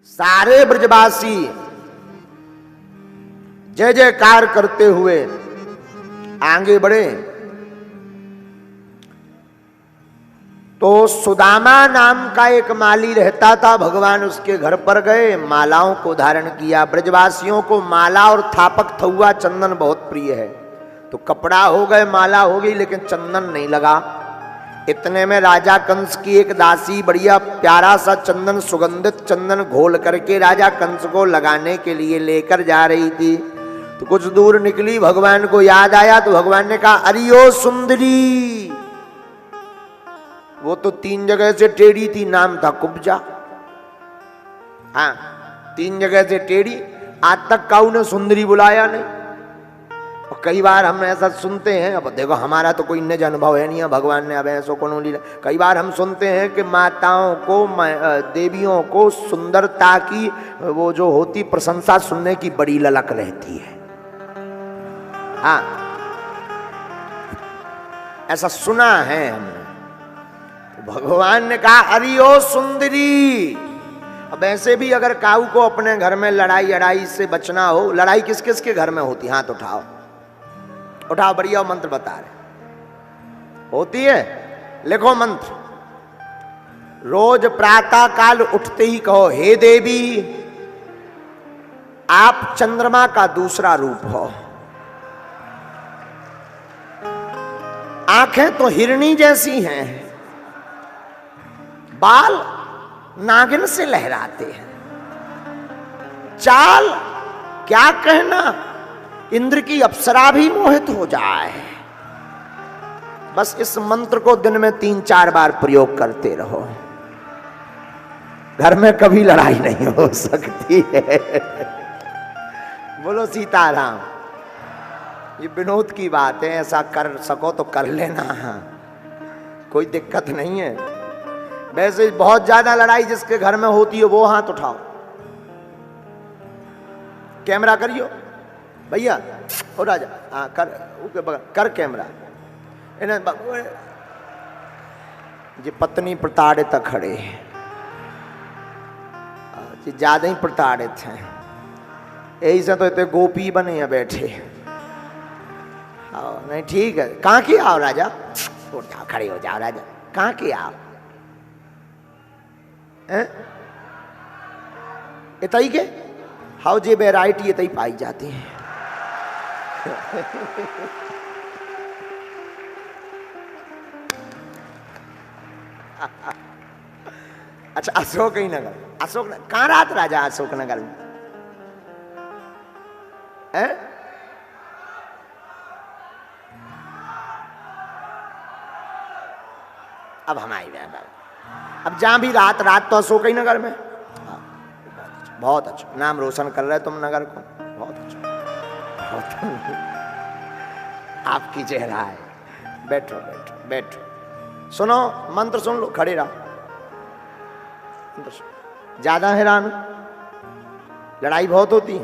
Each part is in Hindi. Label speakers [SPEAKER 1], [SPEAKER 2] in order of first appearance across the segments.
[SPEAKER 1] सारे ब्रजवासी जय जयकार करते हुए आगे बढ़े तो सुदामा नाम का एक माली रहता था। भगवान उसके घर पर गए, मालाओं को धारण किया। ब्रजवासियों को माला और थापक थुआ चंदन बहुत प्रिय है, तो कपड़ा हो गए, माला हो गई, लेकिन चंदन नहीं लगा। इतने में राजा कंस की एक दासी बढ़िया प्यारा सा चंदन, सुगंधित चंदन घोल करके राजा कंस को लगाने के लिए लेकर जा रही थी। तो कुछ दूर निकली, भगवान को याद आया तो भगवान ने कहा, अरे ओ सुंदरी। वो तो 3 जगह से टेढ़ी थी, नाम था कुब्जा। हाँ, 3 जगह से टेढ़ी, आज तक काऊ ने सुंदरी बुलाया नहीं। और कई बार हम ऐसा सुनते हैं, अब देखो हमारा तो कोई निज अनुभव है नहीं है, भगवान ने अब ऐसो को लीला। कई बार हम सुनते हैं कि माताओं को, देवियों को सुंदरता की वो जो होती प्रशंसा सुनने की बड़ी ललक रहती है। हाँ, ऐसा सुना है हमने। तो भगवान ने कहा, अरे ओ सुंदरी। अब ऐसे भी अगर काऊ को अपने घर में लड़ाई अड़ाई से बचना हो, लड़ाई किस किस के घर में होती, हाथ उठाओ, उठाओ, बढ़िया मंत्र बता रहे। होती है, लिखो मंत्र। रोज प्रातः काल उठते ही कहो, हे देवी आप चंद्रमा का दूसरा रूप हो। आंखें तो हिरणी जैसी हैं, बाल नागिन से लहराते हैं, चाल क्या कहना, इंद्र की अप्सरा भी मोहित हो जाए। बस इस मंत्र को दिन में 3-4 बार प्रयोग करते रहो, घर में कभी लड़ाई नहीं हो सकती है। बोलो सीताराम। ये विनोद की बात है, ऐसा कर सको तो कर लेना, कोई दिक्कत नहीं है। वैसे बहुत ज्यादा लड़ाई जिसके घर में होती है वो हाथ उठाओ, कैमरा करियो भैया, हो राजा, हाँ कर कैमरा। जी पत्नी प्रताड़ित खड़े, ज्यादा ही प्रताड़ित हैं, यही से तो इतने गोपी बने हैं बैठे। आओ, नहीं ठीक है, कहाँ की आओ राजा, उठ जाओ, खड़े हो जाओ राजा, कहाँ की आओ, इतई के हाउ जे वेराइटी इतई पाई जाती है। अच्छा, अशोक ही नगर, अशोक नगर कहाँ रात राजा, अशोक नगर में है? अब हमारी अब जहां भी रात तो अशोक ही नगर में। बहुत अच्छा, नाम रोशन कर रहे तुम नगर को, बहुत अच्छा, बहुत आपकी चेहरा है। बैठो बैठो बैठो, सुनो मंत्र सुन लो, खड़े रहो। ज्यादा हैरान, लड़ाई बहुत होती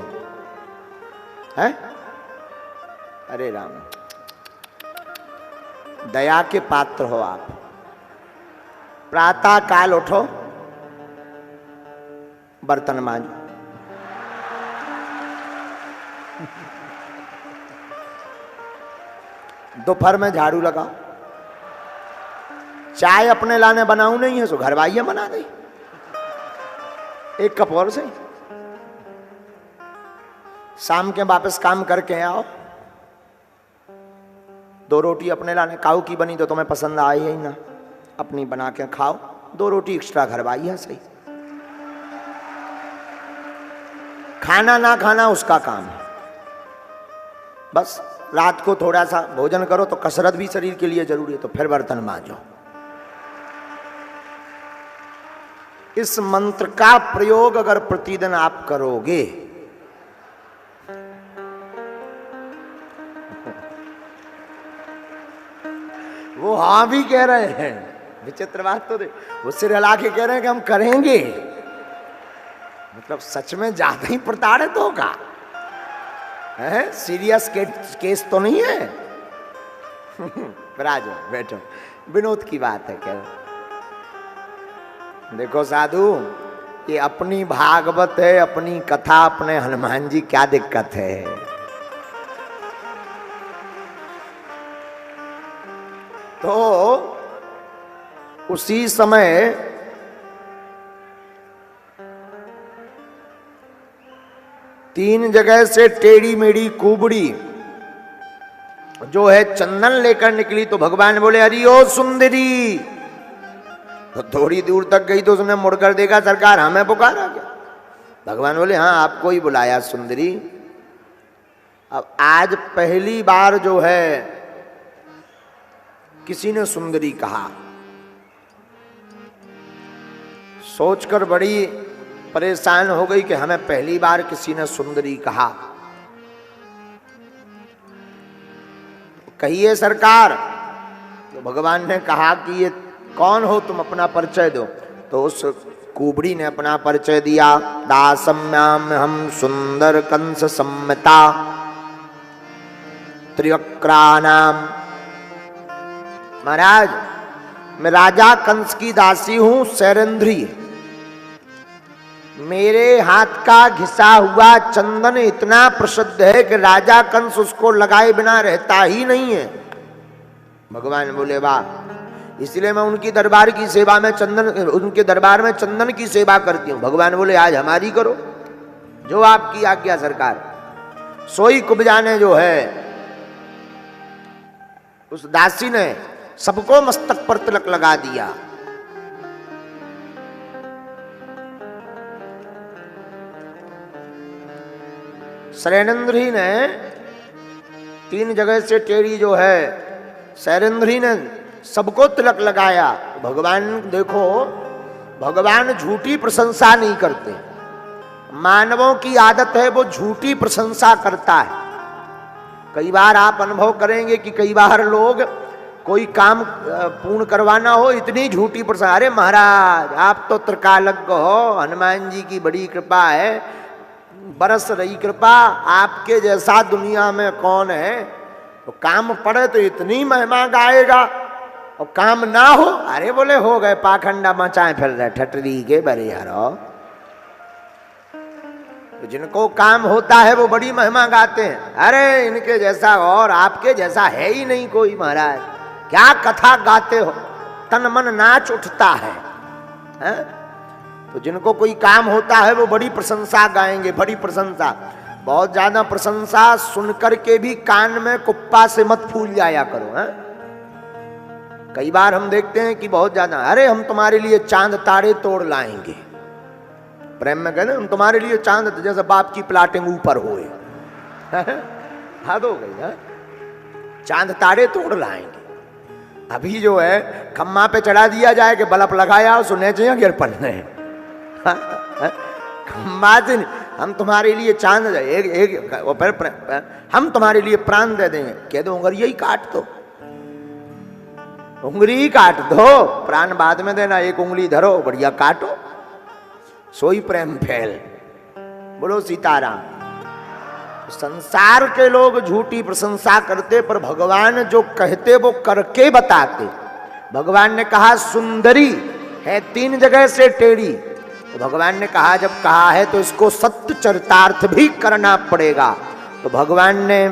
[SPEAKER 1] है? अरे राम, दया के पात्र हो आप। प्रातः काल उठो, बर्तन मांजो, दोपहर में झाड़ू लगाओ, चाय अपने लाने बनाऊं नहीं है सो घर वाइया बना दे, एक कप और से। शाम के वापस काम करके आओ, 2 रोटी अपने लाने, काऊ की बनी तो तुम्हें पसंद आई ही ना, अपनी बना के खाओ, 2 रोटी एक्स्ट्रा घर वाइया सही। खाना ना खाना उसका काम है, बस रात को थोड़ा सा भोजन करो तो कसरत भी शरीर के लिए जरूरी है, तो फिर बर्तन मांजो। इस मंत्र का प्रयोग अगर प्रतिदिन आप करोगे, वो हाँ भी कह रहे हैं, विचित्र बात तो वो सिर हिला के कह रहे हैं कि हम करेंगे, मतलब सच में ज्यादा ही प्रताड़ित होगा, है सीरियस केस तो नहीं है। राजो बैठो, विनोद की बात है क्या? देखो साधु, ये अपनी भागवत है, अपनी कथा, अपने हनुमान जी, क्या दिक्कत है। तो उसी समय तीन जगह से टेढ़ी मेढ़ी कुबड़ी जो है चंदन लेकर निकली। तो भगवान बोले अरे ओ सुंदरी। तो थोड़ी दूर तक गई तो उसने मुड़कर देखा, सरकार हमें पुकारा क्या? भगवान बोले हाँ आपको ही बुलाया सुंदरी। अब आज पहली बार जो है किसी ने सुंदरी कहा। सोचकर बड़ी परेशान हो गई कि हमें पहली बार किसी ने सुंदरी कहा। कहिए सरकार। तो भगवान ने कहा कि ये कौन हो तुम, अपना परिचय दो। तो उस कुबड़ी ने अपना परिचय दिया। दासम्याम हम सुंदर कंस सम्मता त्रिवक्रानाम। महाराज मैं राजा कंस की दासी हूं शैरेंद्री। मेरे हाथ का घिसा हुआ चंदन इतना प्रसिद्ध है कि राजा कंस उसको लगाए बिना रहता ही नहीं है। भगवान बोले वाह, इसलिए मैं उनकी दरबार की सेवा में उनके दरबार में चंदन की सेवा करती हूं। भगवान बोले आज हमारी करो, जो आपकी आज्ञा सरकार। सोई कुब्जा ने जो है उस दासी ने सबको मस्तक पर तिलक लगा दिया। शैरेंद्री ने तीन जगह से टेढ़ी जो है शैरेंद्री ने सबको तिलक लगाया। भगवान देखो, भगवान झूठी प्रशंसा नहीं करते। मानवों की आदत है वो झूठी प्रशंसा करता है। कई बार आप अनुभव करेंगे कि कई बार लोग कोई काम पूर्ण करवाना हो, इतनी झूठी प्रशंसा, अरे महाराज आप तो त्रिकालज्ञ हो, हनुमान जी की बड़ी कृपा है, बरस रही कृपा, आपके जैसा दुनिया में कौन है। तो काम पड़े तो इतनी महिमा गाएगा, और काम ना हो अरे बोले हो गए पाखंडा मचाए फिर रहे ठटरी के बरे यारो। तो जिनको काम होता है वो बड़ी महिमा गाते हैं, अरे इनके जैसा और आपके जैसा है ही नहीं कोई महाराज, क्या कथा गाते हो, तन मन नाच उठता है। तो जिनको कोई काम होता है वो बड़ी प्रशंसा गाएंगे, बड़ी प्रशंसा। बहुत ज्यादा प्रशंसा सुनकर के भी कान में कुप्पा से मत फूल जाया करो। कई बार हम देखते हैं कि बहुत ज्यादा, अरे हम तुम्हारे लिए चांद तारे तोड़ लाएंगे। प्रेम में कहते हम तुम्हारे लिए चांद, जैसे बाप की प्लाटिंग ऊपर होए। हद हो गई है, चांद तारे तोड़ लाएंगे। अभी जो है खम्मा पे चढ़ा दिया जाए कि बल्ब लगाया सुने चाहिए गिर पड़ने। खम्मा से हम तुम्हारे लिए चांद हम तुम्हारे लिए प्राण दे देंगे। कह दो उंगली ही काट दो, उंगली काट दो, प्राण बाद में देना, एक उंगली धरो बढ़िया काटो, सोई प्रेम फैल। बोलो सीताराम। संसार के लोग झूठी प्रशंसा करते, पर भगवान जो कहते वो करके बताते। भगवान ने कहा सुंदरी है तीन जगह से टेढ़ी, तो भगवान ने कहा जब कहा है तो इसको सत्य चरितार्थ भी करना पड़ेगा। तो भगवान ने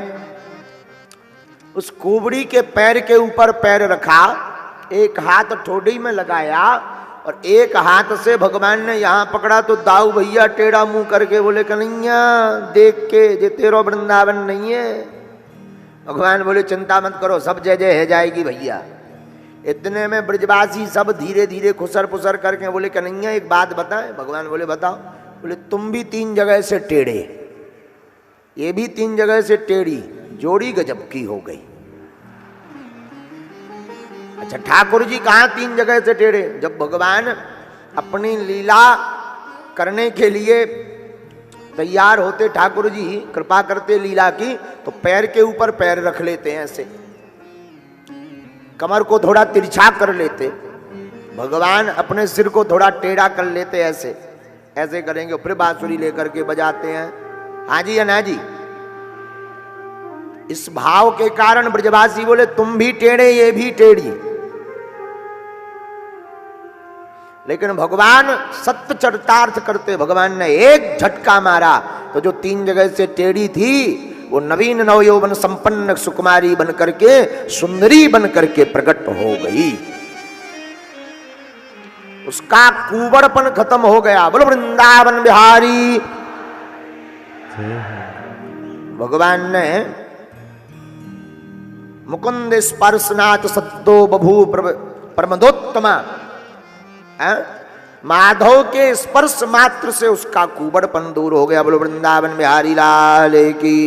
[SPEAKER 1] उस कुबड़ी के पैर के ऊपर पैर रखा, एक हाथ ठोड़ी में लगाया और एक हाथ से भगवान ने यहां पकड़ा। तो दाऊ भैया टेढ़ा मुंह करके बोले कन्हैया देख के जे तेरो वृंदावन नहीं है। भगवान बोले चिंता मत करो, सब जय जय है जाएगी भैया। इतने में ब्रजवासी सब धीरे धीरे खुसर पुसर करके बोले कन्हैया एक बात बताएं। भगवान बोले बताओ। बोले तुम भी तीन जगह से टेढ़े, ये भी तीन जगह से टेढ़ी, जोड़ी गजब की हो गई। अच्छा ठाकुर जी कहाँ तीन जगह से टेढ़े? जब भगवान अपनी लीला करने के लिए तैयार होते, ठाकुर जी कृपा करते लीला की, तो पैर के ऊपर पैर रख लेते हैं ऐसे, कमर को थोड़ा तिरछा कर लेते, भगवान अपने सिर को थोड़ा टेढ़ा कर लेते, ऐसे ऐसे करेंगे, फिर बांसुरी लेकर के बजाते हैं। हाँ जी या ना जी? इस भाव के कारण ब्रजवासी बोले तुम भी टेढ़े ये भी टेढ़ी। लेकिन भगवान सत्य चरितार्थ करते, भगवान ने एक झटका मारा तो जो 3 जगह से टेढ़ी थी वो नवीन नवयौवन संपन्न सुकुमारी बन करके, सुंदरी बन करके प्रकट हो गई। उसका कुबड़पन खत्म हो गया। बोलो वृंदावन बिहारी। भगवान ने मुकुंद स्पर्शनाथ सत्तो बभू प्रमदोत्तमा, माधव के स्पर्श मात्र से उसका कुबड़पन दूर हो गया। बोलो वृंदावन बिहारी लाल की।